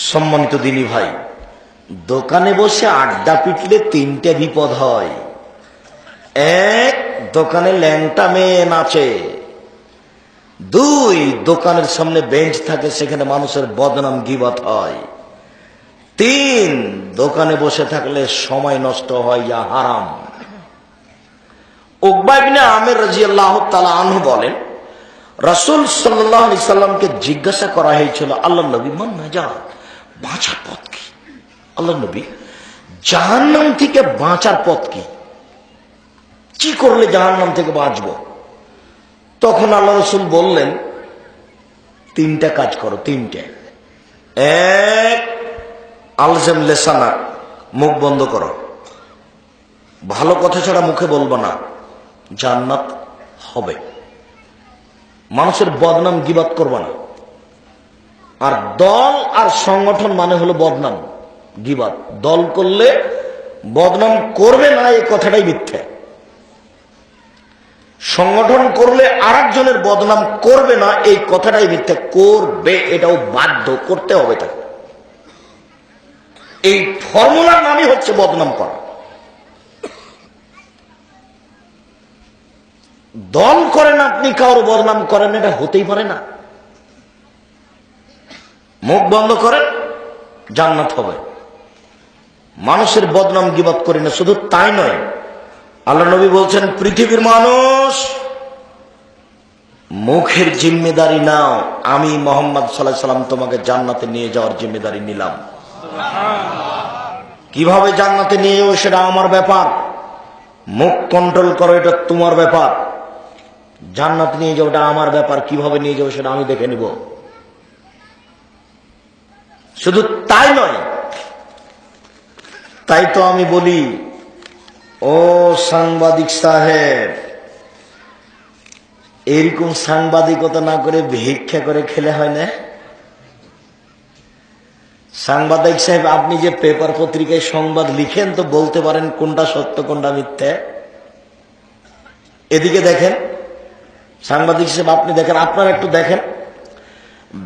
সম্মানিত দিনী ভাই, দোকানে বসে আড্ডা পিটলে তিনটে বিপদ হয়। এক, দোকানে ল্যাংটা মেয়ে নাচে। দুই, দোকানের সামনে বেঞ্চ থাকে, সেখানে মানুষের বদনাম গীবত হয়। তিন, দোকানে বসে থাকলে সময় নষ্ট হয়, ইয়া হারাম। উকবা ইবনে আমির রাদিয়াল্লাহু তাআলা আনহু বলেন, রাসূল সাল্লাল্লাহু আলাইহি সাল্লামকে জিজ্ঞাসা করা হয়েছিল, আল্লাহর নবী, মান নাজাত, বাঁচার পথ কি? আল্লাহর নবী, জাহান্নাম থেকে বাঁচার পথ কি? কি করলে জাহান্নাম থেকে বাঁচবো? তখন আল্লাহ রাসূল বললেন, তিনটা কাজ করো, তিনটে। এক, আলজাম লেসানা, মুখ বন্ধ করো, ভালো কথা ছাড়া মুখে বলবো না, জান্নাত হবে। মানুষের বদনাম গীবত করবা না। আর দল আর সংগঠন মানে হলো বদনাম গীবত। দল করলে বদনাম করবে না, এই কথাটাই মিথ্যে। সংগঠন করলে আরেকজনের বদনাম করবে না, এই কথাটাই মিথ্যে। করবে, এটাও বাধ্য, করতে হবে তাকে। এই ফর্মুলার নামই হচ্ছে বদনাম করা। দল করেন আপনি, কারো বদনাম করেন, এটা হতেই পারে না। মুখ বন্ধ করেন, জান্নাত হবে। মানুষের বদনাম গীবত করি না। শুধু তাই নয়, আল্লাহ নবী বলছেন, পৃথিবীর মানুষ, মুখের জিম্মেদারি নাও, আমি মুহাম্মদ সাল্লাল্লাহু আলাইহি সাল্লাম তোমাকে জান্নাতে নিয়ে যাওয়ার জিম্মেদারি নিলাম। কিভাবে জান্নাতে নিয়ে যাবো সেটা আমার ব্যাপার। মুখ কন্ট্রোল করো, এটা তোমার ব্যাপার। জান্নাতে নিয়ে যাও, এটা আমার ব্যাপার। কিভাবে নিয়ে যাবো সেটা আমি দেখে নিব। শুধু তাই নয়, তাই তো আমি বলি, ও সাংবাদিক সাহেব, এরকম সাংবাদিকতা না করে ভিক্ষা করে খেলে হয় না? সাংবাদিক সাহেব, আপনি যে পেপার পত্রিকায় সংবাদ লিখেন, তো বলতে পারেন কোনটা সত্য কোনটা মিথ্যে। এদিকে দেখেন, সাংবাদিক সাহেব আপনি দেখেন, আপনারা একটু দেখেন,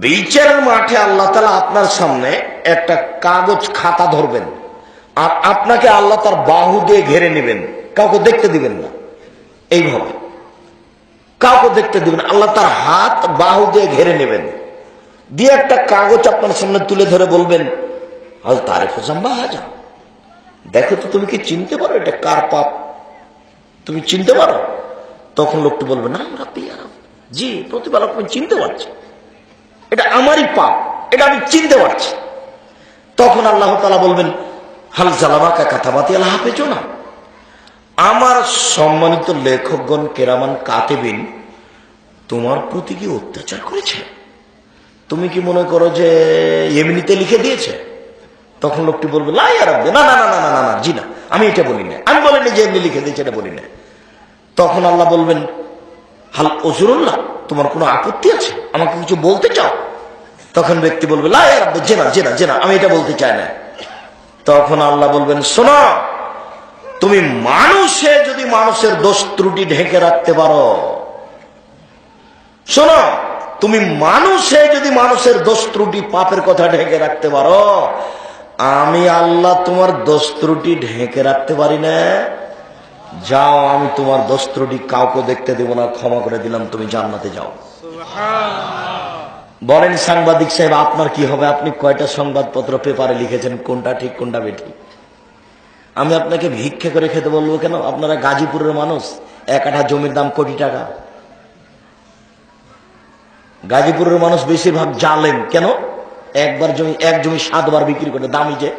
বিচারের মাঠে আল্লাহ তাআলা আপনার সামনে একটা কাগজ খাতা ধরবেন, আর আপনাকে আল্লাহ তার বাহু দিয়ে ঘেরে নেবেন, কাউকে দেখতে দিবেন না। এইভাবে কাউকে দেখতে দিবেন, আল্লাহ তার হাত বাহু দিয়ে ঘেরে নেবেন, দিয়ে একটা কাগজ আপনার সামনে তুলে ধরে বলবেন, আল তারিফ জাম্বা হাজা, দেখো তো তুমি কি চিনতে পারো এটা কার পাপ? তুমি চিনতে পারো? তখন লোকটি বলবে, না জি প্রতিপালক, আমি চিনতে পারছি, এটা আমারই পাপ, এটা আমি চিনতে পারছি। তখন আল্লাহ তাআলা বলবেন, হাল জালামাকা কাতাবাতি আল হাফেজুনা, আমার সম্মানিত লেখকগণ, কেরামান কাতিবিন, তোমার প্রতি কি অত্যাচার করেছে? তুমি কি মনে করো যে এমনিতে লিখে দিয়েছে? তখন লোকটি বলবে, লা ইয়া রাব্বি, না না না না না না, জি না, আমি এটা বলি না, আমি বলিনি যে এমনি লিখে দিয়েছে, এটা বলি না। তখন আল্লাহ বলবেন, হাল ওজরুল্লাহ, তোমার কোনো আপত্তি আছে, আমাকে কিছু বলতে চাও? তখন ব্যক্তি বলবে, লা ইয়া রাব্বি, জি না জি না জি না, আমি এটা বলতে চাই না। তখন আল্লাহ বলবেন, শোনো, তুমি মানুষে যদি মানুষের দোষ ত্রুটি ঢেকে রাখতে পারো, শোনো, তুমি মানুষে যদি মানুষের দোষ ত্রুটি পাপের কথা ঢেকে রাখতে পারো, আমি আল্লাহ তোমার দোষ ত্রুটি ঢেকে রাখতে পারি না। যাও, আমি তোমার দোষ ত্রুটি কাউকে দেখতে দেব না, ক্ষমা করে দিলাম, তুমি জান্নাতে যাও। বলেন সাংবাদিক সাহেব, আপনার কি হবে? আপনি কয়টা সংবাদপত্র পেপারে লিখেছেন, কোনটা ঠিক কোনটা বেঠিক? আমি আপনাকে ভিক্ষা করে খেতে বলবো কেন? আপনারা গাজীপুরের মানুষ, এক কাঠা জমির দাম কোটি টাকা। গাজীপুরের মানুষ বেশিরভাগ জালেম। কেন? এক জমি 7 বার বিক্রি করে, দামি যে।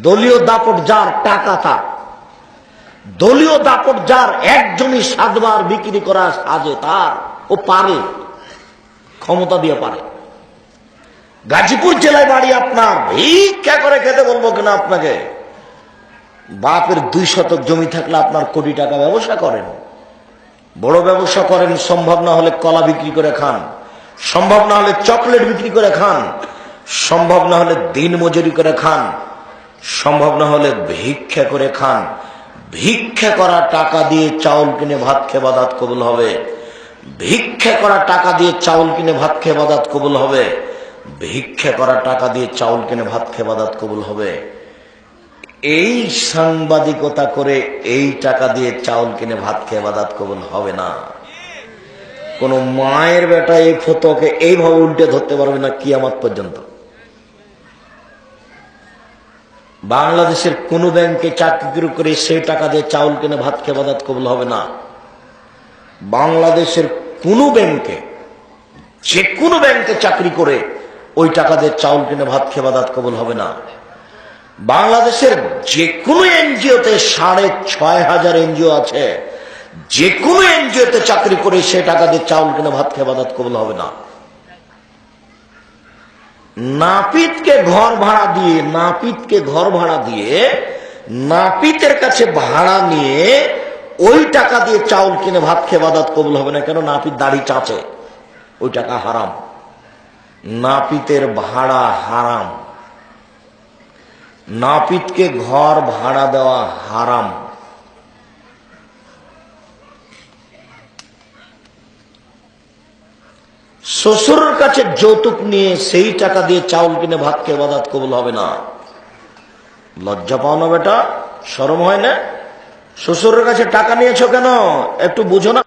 দলীয় দাপট যার, টাকা তার। দলীয় দাপট যার, এক জমি 7 বার বিক্রি করা সাজে তার, ও পারে, ক্ষমতা দিয়ে পারে। গাজীপুর জেলায় বাড়ি আপনার, ভিক্ষা করে খেতে বলবো কেন আপনাকে? বাপের 2 শতক জমি থাকলে আপনার কোটি টাকা ব্যবসা করেন, বড় ব্যবসা করেন। সম্ভব না হলে কলা বিক্রি করে খান, সম্ভব না হলে চকলেট বিক্রি করে খান, সম্ভব না হলে দিন মজুরি করে খান, সম্ভব না হলে ভিক্ষা করে খান। ভিক্ষা করা টাকা দিয়ে চাউল কিনে ভাত খেয়ে ইবাদত কবুল হবে। ভিক্ষা করা টাকা দিয়ে চাউল কিনে ভাত খেয়ে ইবাদত কবুল হবে। ভিক্ষা করা টাকা দিয়ে চাউল কিনে ভাত খেয়ে ইবাদত কবুল হবে, এই সাংবাদিকতা করে এই টাকা দিয়ে চাউল কিনে ভাত খেয়ে ইবাদত কবুল হবে না। কোন মায়ের বেটা এই ফতোয়াকে এইভাবে উল্টে ধরতে পারবে না কিয়ামত পর্যন্ত। বাংলাদেশের কোন ব্যাংকে চাকরি করে সেই টাকা দিয়ে চাউল কিনে ভাত খেয়ে ইবাদত কবুল হবে না। বাংলাদেশের কোন ব্যাংকে, যে কোনো ব্যাংকে চাকরি করে ওই টাকা দিয়ে চাউল কিনে ভাত খেয়ে ইবাদত কবুল হবে না। বাংলাদেশের যে কোনো এনজিওতে 6,500 এনজিও আছে, যে কোনো এনজিওতে চাকরি করে সে টাকা দিয়ে চাউল কিনে ভাত খেয়ে ইবাদত কবুল হবে না। নাপিতকে ঘর ভাড়া দিয়ে নাপিতের কাছে ভাড়া নিয়ে ওই টাকা দিয়ে চাউল কিনে ভাত খেয়ে ইবাদত কবুল হবে না। কেন? নাপিত দাড়ি চাচে, ওই টাকা হারাম। নাপিতের ভাড়া হারাম, নাপিতকে ঘর ভাড়া দেওয়া হারাম। শ্বশুরের কাছে যৌতুক নিয়ে সেই টাকা দিয়ে চাউল কিনে ভাত খেয়ে ইবাদত কবুল হবে না। লজ্জা পাও না বেটা? শরম হয় না? শ্বশুরের কাছে টাকা নিয়েছো কেন? একটু বুঝো না?